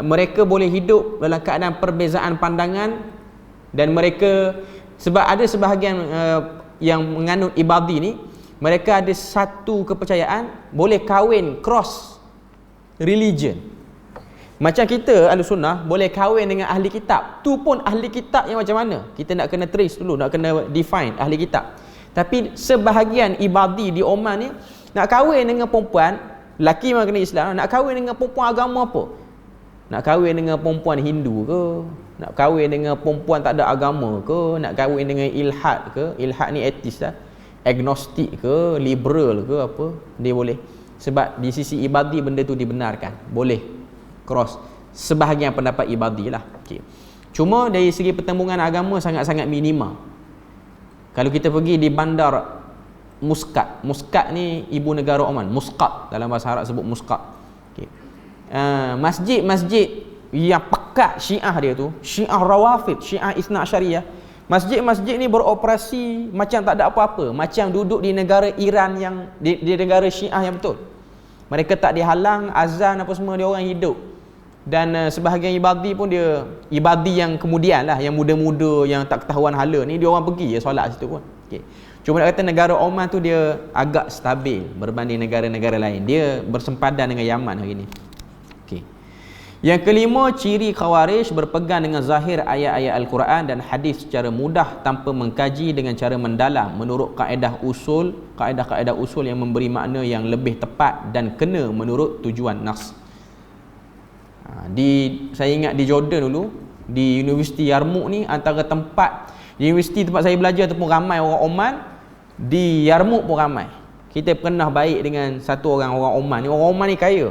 mereka boleh hidup dalam keadaan perbezaan pandangan, dan mereka, sebab ada sebahagian yang menganut Ibadi ni, mereka ada satu kepercayaan boleh kahwin cross religion. Macam kita Ahlus Sunnah boleh kahwin dengan ahli kitab. Tu pun ahli kitab yang macam mana? Kita nak kena trace dulu, nak kena define ahli kitab. Tapi sebahagian Ibadi di Oman ni nak kahwin dengan perempuan, lelaki memang kena Islam, nak kahwin dengan perempuan agama apa? Nak kahwin dengan perempuan Hindu ke? Nak kahwin dengan perempuan tak ada agama ke? Nak kahwin dengan ilhad ke? Ilhad ni ateis lah. Agnostik ke? Liberal ke apa? Dia boleh. Sebab di sisi Ibadi benda tu dibenarkan. Boleh cross. Sebahagian pendapat Ibadi lah. Okay. Cuma dari segi pertembungan agama sangat-sangat minima. Kalau kita pergi di bandar Muscat. Muscat ni ibu negara Oman. Muscat, dalam bahasa Arab sebut Muscat. Okay. Masjid-masjid yang pekat Syiah dia tu, Syiah Rawafid, Syiah Isna Syariah, masjid-masjid ni beroperasi macam tak ada apa-apa, macam duduk di negara Iran yang di negara Syiah yang betul. Mereka tak dihalang, azan apa semua, dia orang hidup. Dan sebahagian ibadi pun dia, ibadi yang kemudian lah, yang muda-muda yang tak ketahuan hala ni, dia orang pergi solat situ pun. Okay. Cuma nak kata negara Oman tu dia agak stabil berbanding negara-negara lain. Dia bersempadan dengan Yaman hari ni. Okay. Yang kelima, ciri Khawarij berpegang dengan zahir ayat-ayat Al-Quran dan hadis secara mudah tanpa mengkaji dengan cara mendalam menurut kaedah usul yang memberi makna yang lebih tepat dan kena menurut tujuan nas. Saya ingat di Jordan dulu, di Universiti Yarmouk ni, antara tempat di universiti tempat saya belajar tu pun ramai orang Oman, di Yarmouk pun ramai. Kita pernah baik dengan satu orang Oman ni. Orang Oman ni kaya.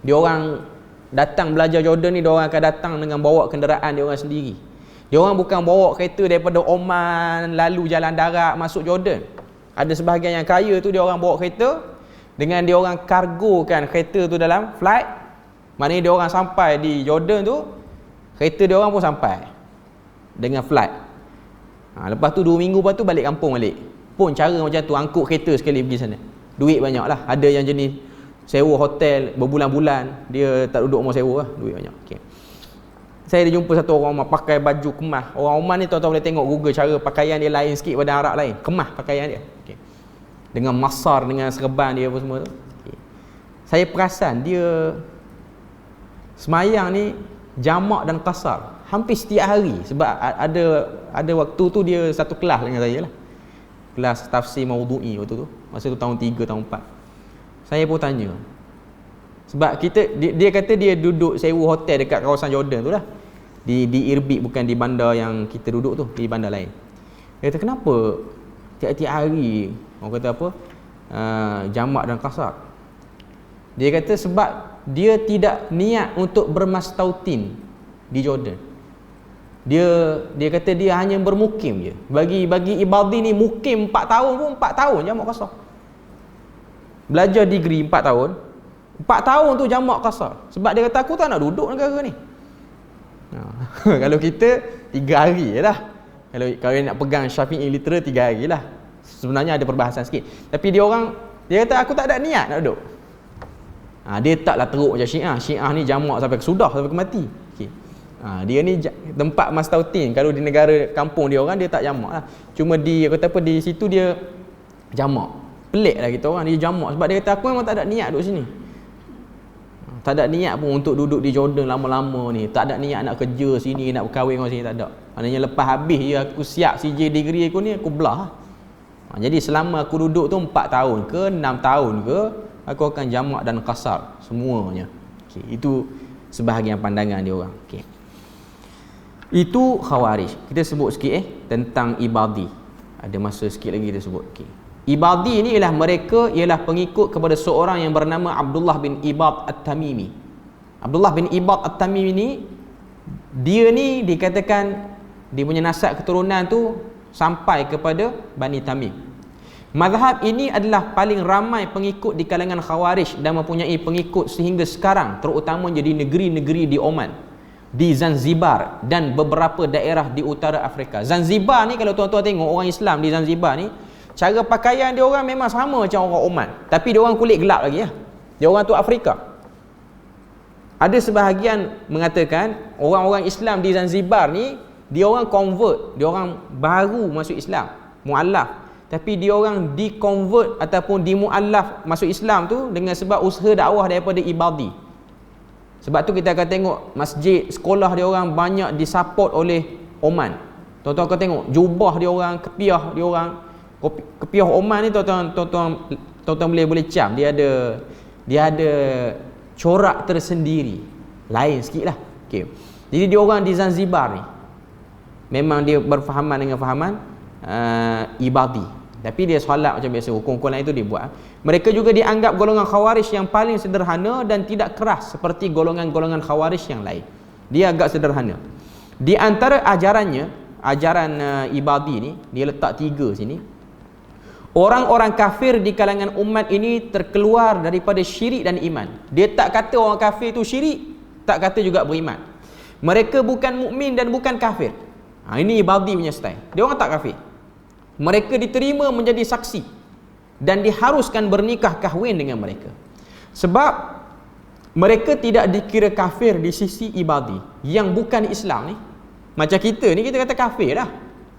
Dia orang datang belajar Jordan ni, dia orang akan datang dengan bawa kenderaan dia orang sendiri. Dia orang bukan bawa kereta daripada Oman lalu jalan darat masuk Jordan. Ada sebahagian yang kaya tu dia orang bawa kereta, dengan dia orang kargokan kereta tu dalam flight. Maknanya dia orang sampai di Jordan tu, kereta dia orang pun sampai dengan flight. Lepas tu 2 minggu lepas tu balik kampung balik. Pun cara macam tu, angkut kereta sekali pergi sana. Duit banyak lah. Ada yang jenis sewa hotel berbulan-bulan, dia tak duduk rumah sewa lah, duit banyak. Okay. Saya ada jumpa satu orang Oman pakai baju kemas. Orang Oman ni tuan-tuan boleh tengok Google, cara pakaian dia lain sikit pada Arab lain. Kemas pakaian dia. Okay. Dengan masar, dengan serban dia apa semua tu. Okay. Saya perasan dia semayang ni jamak dan qasar hampir setiap hari, sebab ada waktu tu dia satu kelas dengan saya lah, kelas tafsir maudhu'i waktu tu, masa tu tahun 3 tahun 4. Saya pun tanya, sebab dia kata dia duduk sewa hotel dekat kawasan Jordan tu lah, di Irbil, bukan di bandar yang kita duduk tu, di bandar lain. Dia kata kenapa tiap-tiap hari orang kata apa, jamak dan qasar. Dia kata sebab dia tidak niat untuk bermastautin di Jordan. Dia kata dia hanya bermukim je. Bagi ibadi ni mukim 4 tahun pun 4 tahun jamak qasar. Belajar degree 4 tahun. 4 tahun tu jamak qasar. Sebab dia kata aku tak nak duduk negara ni. Kalau kita 3 hari je lah. Kalau nak pegang Syafi'i literal 3 hari lah. Sebenarnya ada perbahasan sikit. Tapi dia kata aku tak ada niat nak duduk. Dia taklah teruk macam Syiah. Syiah ni jamak sampai kesudah, sampai ke mati. Okay. Dia ni tempat mastautin. Kalau di negara kampung dia orang, dia tak jamak lah. Cuma di situ dia jamak. Pelik lah kita orang, dia jamak. Sebab dia kata aku memang tak ada niat duduk sini. Tak ada niat pun untuk duduk di Jordan lama-lama ni. Tak ada niat nak kerja sini, nak berkahwin dengan sini, tak ada. Maknanya lepas habis je aku siap CJ degree aku ni, aku belah. Jadi selama aku duduk tu 4 tahun ke 6 tahun ke, aku akan jamak dan qasar semuanya. Okay. Itu sebahagian pandangan dia orang. Okay. Itu Khawarij. Kita sebut sikit tentang ibadi. Ada masa sikit lagi kita sebut. Okay. Ibadi ni ialah pengikut kepada seorang yang bernama Abdullah bin Ibad At-Tamimi. Abdullah bin Ibad At-Tamimi ni, dia ni dikatakan dia punya nasab keturunan tu sampai kepada Bani Tamim. Mazhab ini adalah paling ramai pengikut di kalangan Khawarij dan mempunyai pengikut sehingga sekarang, terutamanya di negeri-negeri di Oman, di Zanzibar dan beberapa daerah di utara Afrika. Zanzibar ni kalau tuan-tuan tengok orang Islam di Zanzibar ni, cara pakaian dia orang memang sama macam orang Oman, tapi dia orang kulit gelap lagi lah. Dia orang tu Afrika. Ada sebahagian mengatakan orang-orang Islam di Zanzibar ni, dia orang convert, dia orang baru masuk Islam, mu'allaf. Tapi dia orang di-convert ataupun di-mu'allaf masuk Islam tu dengan sebab usaha dakwah daripada ibadi. Sebab tu kita akan tengok masjid, sekolah dia orang banyak disupport oleh Oman. Tuan-tuan akan tengok jubah dia orang, kepiah dia orang. Kepiah Oman ni tuan-tuan boleh cam, dia ada corak tersendiri. Lain sikitlah. Okey. Jadi dia orang di Zanzibar ni memang dia berfahaman dengan fahaman ibadi. Tapi dia solat macam biasa, hukum-hukum lain itu dia buat. Mereka juga dianggap golongan Khawarij yang paling sederhana dan tidak keras seperti golongan-golongan Khawarij yang lain. Dia agak sederhana. Di antara ajarannya, ajaran Ibadi ni, dia letak 3 sini. Orang-orang kafir di kalangan umat ini terkeluar daripada syirik dan iman. Dia tak kata orang kafir itu syirik, tak kata juga beriman. Mereka bukan mukmin dan bukan kafir. Ini Ibadi punya style. Dia orang tak kafir. Mereka diterima menjadi saksi dan diharuskan bernikah kahwin dengan mereka. Sebab mereka tidak dikira kafir di sisi Ibadi yang bukan Islam ni. Macam kita ni, kita kata kafir dah.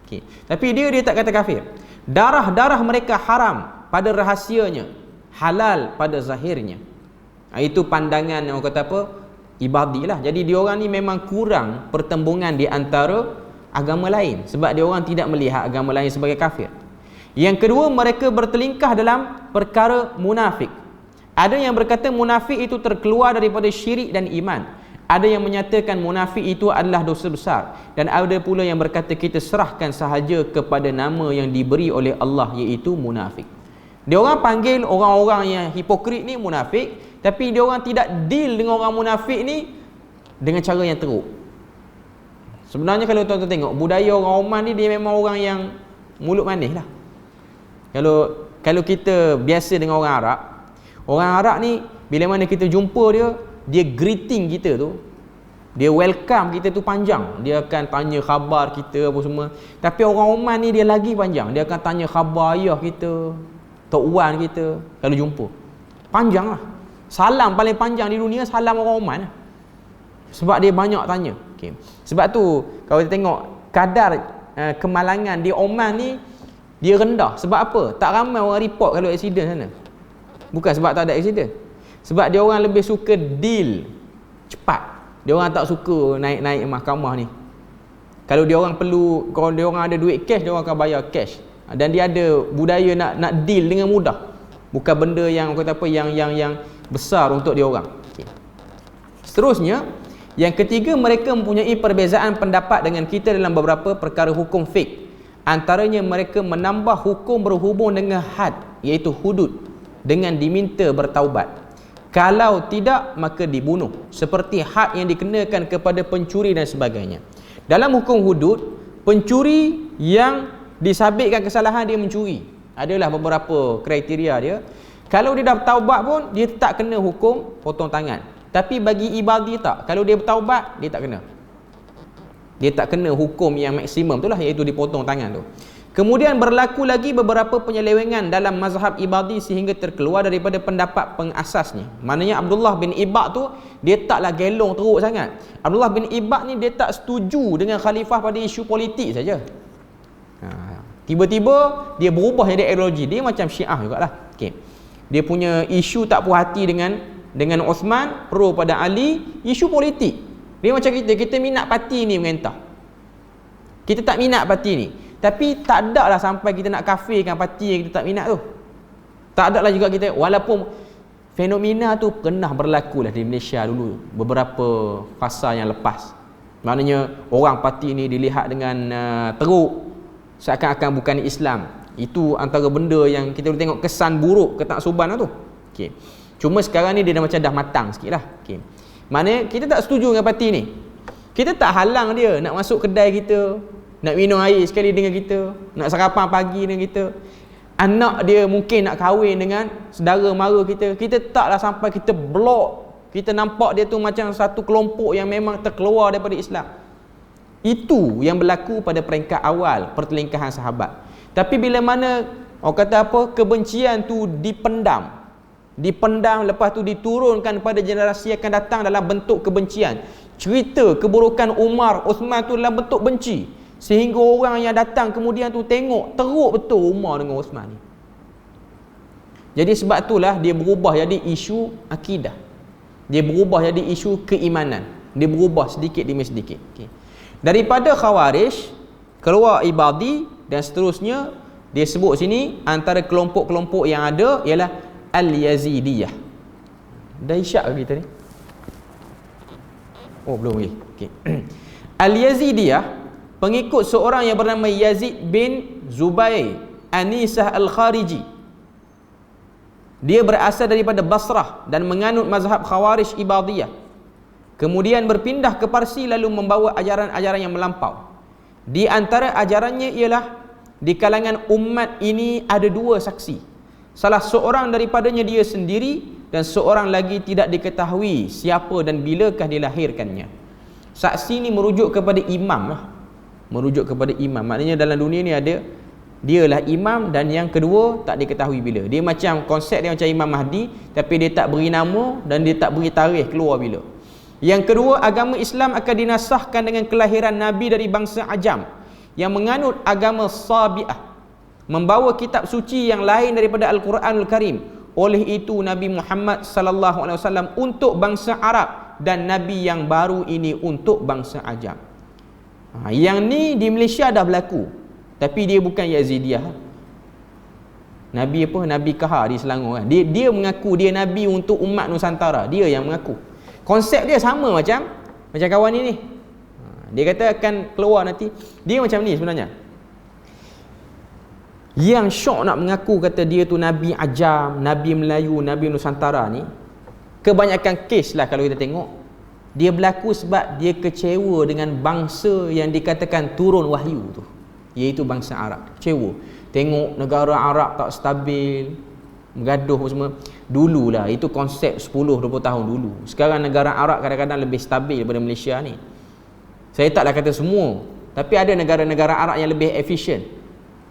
Okay. Tapi dia tak kata kafir. Darah-darah mereka haram pada rahasianya, halal pada zahirnya. Itu pandangan orang kata apa? Ibadi lah. Jadi dia orang ni memang kurang pertembungan di antara agama lain, sebab dia orang tidak melihat agama lain sebagai kafir. Yang kedua, mereka bertelingkah dalam perkara munafik. Ada yang berkata munafik itu terkeluar daripada syirik dan iman. Ada yang menyatakan munafik itu adalah dosa besar. Dan ada pula yang berkata kita serahkan sahaja kepada nama yang diberi oleh Allah, iaitu munafik. Dia orang panggil orang-orang yang hipokrit ni munafik, tapi dia orang tidak deal dengan orang munafik ni dengan cara yang teruk. Sebenarnya kalau tuan-tuan tengok budaya orang Oman ni, dia memang orang yang mulut manis lah. Kalau kita biasa dengan orang Arab ni, bila mana kita jumpa dia greeting kita tu, dia welcome kita tu panjang. Dia akan tanya khabar kita apa semua. Tapi orang Oman ni dia lagi panjang. Dia akan tanya khabar ayah kita, tok wan kita kalau jumpa. Panjang lah. Salam paling panjang di dunia, salam orang Oman lah. Sebab dia banyak tanya. Okay. Sebab tu kalau kita tengok kadar kemalangan di Oman ni, dia rendah. Sebab apa? Tak ramai orang report kalau aksiden sana. Bukan sebab tak ada aksiden, sebab dia orang lebih suka deal cepat. Dia orang tak suka naik-naik mahkamah ni. Kalau dia orang kalau dia orang ada duit cash, dia orang akan bayar cash. Dan dia ada budaya nak deal dengan mudah. Bukan benda yang kata apa yang besar untuk dia orang. Okay. Seterusnya, yang ketiga, mereka mempunyai perbezaan pendapat dengan kita dalam beberapa perkara hukum fiqh. Antaranya mereka menambah hukum berhubung dengan had, iaitu hudud, dengan diminta bertaubat. Kalau tidak, maka dibunuh, seperti had yang dikenakan kepada pencuri dan sebagainya. Dalam hukum hudud, pencuri yang disabitkan kesalahan dia mencuri, adalah beberapa kriteria dia. Kalau dia dah bertaubat pun, dia tak kena hukum potong tangan. Tapi bagi Ibadi tak. Kalau dia bertaubat, dia tak kena. Dia tak kena hukum yang maksimum tu lah, iaitu dipotong tangan tu. Kemudian berlaku lagi beberapa penyelewengan dalam mazhab Ibadi sehingga terkeluar daripada pendapat pengasasnya. Maknanya Abdullah bin Ibad tu, dia taklah gelong teruk sangat. Abdullah bin Ibad ni dia tak setuju dengan khalifah pada isu politik saja. Tiba-tiba dia berubah jadi ideologi. Dia macam Syiah jugalah. Okay. Dia punya isu tak puas hati dengan Osman, pro pada Ali, isu politik. Dia macam kita minat parti ni mengentah. Kita tak minat parti ni. Tapi tak ada lah sampai kita nak kafirkan parti yang kita tak minat tu. Tak ada lah juga kita, walaupun fenomena tu pernah berlaku lah di Malaysia dulu, beberapa fasa yang lepas. Maknanya orang parti ni dilihat dengan teruk, seakan-akan bukan Islam. Itu antara benda yang kita boleh tengok kesan buruk ketaksuban lah tu. Okay. Cuma sekarang ni dia dah macam dah matang sikit lah. Okay. Maknanya kita tak setuju dengan parti ni. Kita tak halang dia nak masuk kedai kita, nak minum air sekali dengan kita, nak sarapan pagi dengan kita. Anak dia mungkin nak kahwin dengan saudara mara kita. Kita taklah sampai kita blok. Kita nampak dia tu macam satu kelompok yang memang terkeluar daripada Islam. Itu yang berlaku pada peringkat awal pertelingkahan sahabat. Tapi bila mana orang kata apa, kebencian tu dipendam, lepas tu diturunkan pada generasi yang akan datang dalam bentuk kebencian. Cerita keburukan Umar, Uthman tu dalam bentuk benci, sehingga orang yang datang kemudian tu tengok teruk betul Umar dengan Uthman ni. Jadi sebab itulah dia berubah jadi isu akidah, dia berubah jadi isu keimanan, dia berubah sedikit demi sedikit. Okay. Daripada Khawarij keluar Ibadi dan seterusnya. Dia sebut sini antara kelompok-kelompok yang ada ialah Al-Yazidiyah. Dah isyak ke kita ni? Oh, belum lagi. Okay. Al-Yazidiyah, pengikut seorang yang bernama Yazid bin Zubair Anisah Al-Khariji. Dia berasal daripada Basrah dan menganut mazhab Khawarij Ibadiyah. kemudian berpindah ke Parsi lalu membawa ajaran-ajaran yang melampau. Di antara ajarannya ialah di kalangan umat ini ada dua saksi. Salah seorang daripadanya dia sendiri dan seorang lagi tidak diketahui siapa dan bilakah dilahirkannya. Saksi ni merujuk kepada imam lah. Merujuk kepada imam. Maknanya dalam dunia ni ada dialah imam dan yang kedua tak diketahui bila. Dia macam konsep dia macam Imam Mahdi tapi dia tak beri nama dan dia tak beri tarikh keluar bila. Yang kedua, agama Islam akan dinasahkan dengan kelahiran Nabi dari bangsa Ajam yang menganut agama Sabi'ah, membawa kitab suci yang lain daripada Al-Quranul Karim. Oleh itu Nabi Muhammad sallallahu alaihi wasallam untuk bangsa Arab dan Nabi yang baru ini untuk bangsa Ajam. Yang ni di Malaysia dah berlaku, tapi dia bukan Yazidiyah. Nabi apa? Nabi Kahar di Selangor kan. Dia mengaku dia Nabi untuk umat Nusantara. Dia yang mengaku. Konsep dia sama macam kawan ni. Dia kata akan keluar nanti. Dia macam ni sebenarnya. Yang syok nak mengaku kata dia tu Nabi Ajam, Nabi Melayu, Nabi Nusantara ni, kebanyakan kes lah kalau kita tengok, dia berlaku sebab dia kecewa dengan bangsa yang dikatakan turun wahyu tu, iaitu bangsa Arab. Kecewa tengok negara Arab tak stabil, bergaduh semua. Dululah, itu konsep 10-20 tahun dulu. Sekarang negara Arab kadang-kadang lebih stabil daripada Malaysia ni. Saya taklah kata semua, tapi ada negara-negara Arab yang lebih efisien.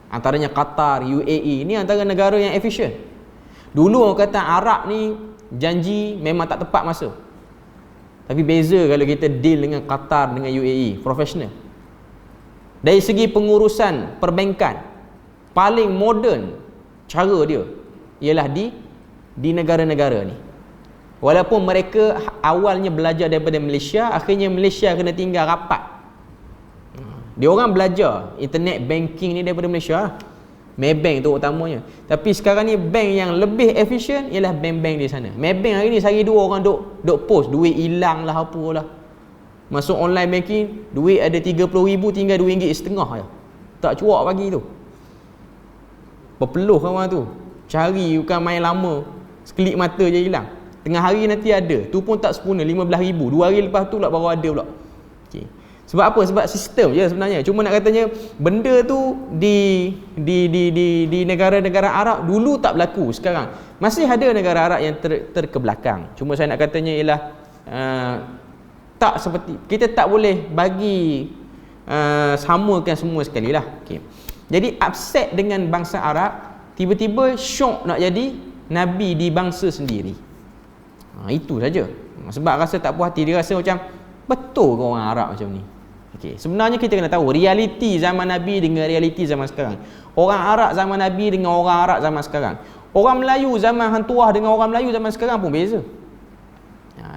Antaranya Qatar, UAE, ni antara negara yang efisien. Dulu orang kata Arab ni janji memang tak tepat masa. Tapi beza kalau kita deal dengan Qatar, dengan UAE, profesional. Dari segi pengurusan perbankan, paling moden cara dia ialah di negara-negara ni. Walaupun mereka awalnya belajar daripada Malaysia, akhirnya Malaysia kena tinggal rapat. Dia orang belajar internet banking ni daripada Malaysia, Maybank tu utamanya. Tapi sekarang ni bank yang lebih efisien ialah bank-bank di sana. Maybank hari ni sehari dua orang duk post duit hilang lah apalah. Masuk online banking, duit ada 30,000 tinggal RM2.5 je. Tak cuak pagi tu. Berpeluh orang tu. Cari bukan main lama. Sekelip mata je hilang. Tengah hari nanti ada. Tu pun tak sempurna, 15,000. 2 hari lepas tu lah baru ada pula. Okay. Sebab apa? Sebab sistem je sebenarnya. Cuma nak katanya benda tu di negara-negara Arab dulu tak berlaku. Sekarang masih ada negara Arab yang terkebelakang. Cuma saya nak katanya ialah tak seperti, kita tak boleh bagi samakan semua sekali lah. Okay. Jadi upset dengan bangsa Arab, tiba-tiba syok nak jadi Nabi di bangsa sendiri. Itu saja. Sebab rasa tak puas hati, dia rasa macam betul ke orang Arab macam ni. Okay. Sebenarnya kita kena tahu realiti zaman Nabi dengan realiti zaman sekarang. Orang Arab zaman Nabi dengan orang Arab zaman sekarang. Orang Melayu zaman Hang Tuah dengan orang Melayu zaman sekarang pun beza.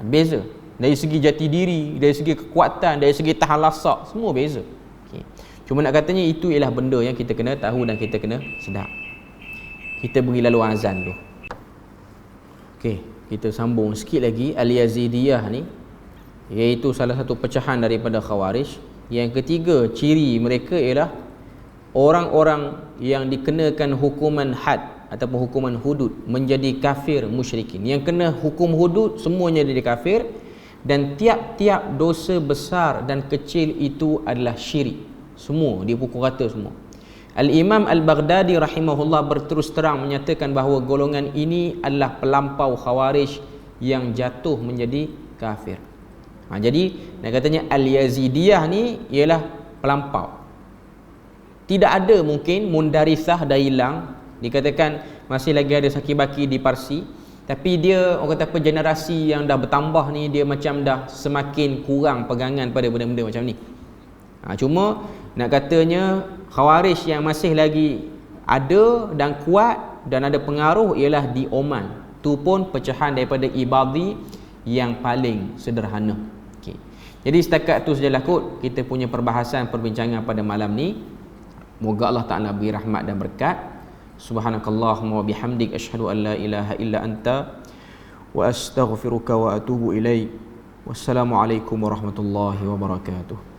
Beza. Dari segi jati diri, dari segi kekuatan, dari segi tahan lasak, semua beza. Okay. Cuma nak katanya itu ialah benda yang kita kena tahu dan kita kena sedar. Kita beri lalu azan dulu. Okey, kita sambung sikit lagi. Al-Yazidiyah ni, iaitu salah satu pecahan daripada Khawarij. Yang ketiga, ciri mereka ialah orang-orang yang dikenakan hukuman had ataupun hukuman hudud menjadi kafir musyrikin. Yang kena hukum hudud semuanya jadi kafir, dan tiap-tiap dosa besar dan kecil itu adalah syirik. Semua dipukul rata semua. Al-Imam Al-Baghdadi rahimahullah berterus terang menyatakan bahawa golongan ini adalah pelampau Khawarij yang jatuh menjadi kafir. Jadi nak katanya Al-Yazidiyah ni ialah pelampau. Tidak ada mungkin mundarisah dah hilang, dikatakan masih lagi ada saki-baki di Parsi, tapi dia orang kata apa, generasi yang dah bertambah ni dia macam dah semakin kurang pegangan pada benda-benda macam ni. Cuma nak katanya Khawarij yang masih lagi ada dan kuat dan ada pengaruh ialah di Oman. Tu pun pecahan daripada Ibadi yang paling sederhana. Okay. Jadi setakat tu sajalah kot kita punya perbahasan perbincangan pada malam ni. Moga Allah Ta'ala beri rahmat dan berkat. Subhanakallahumma wa bihamdik asyhadu an la ilaha illa anta wa astaghfiruka wa atubu ilaik. Wassalamualaikum warahmatullahi wabarakatuh.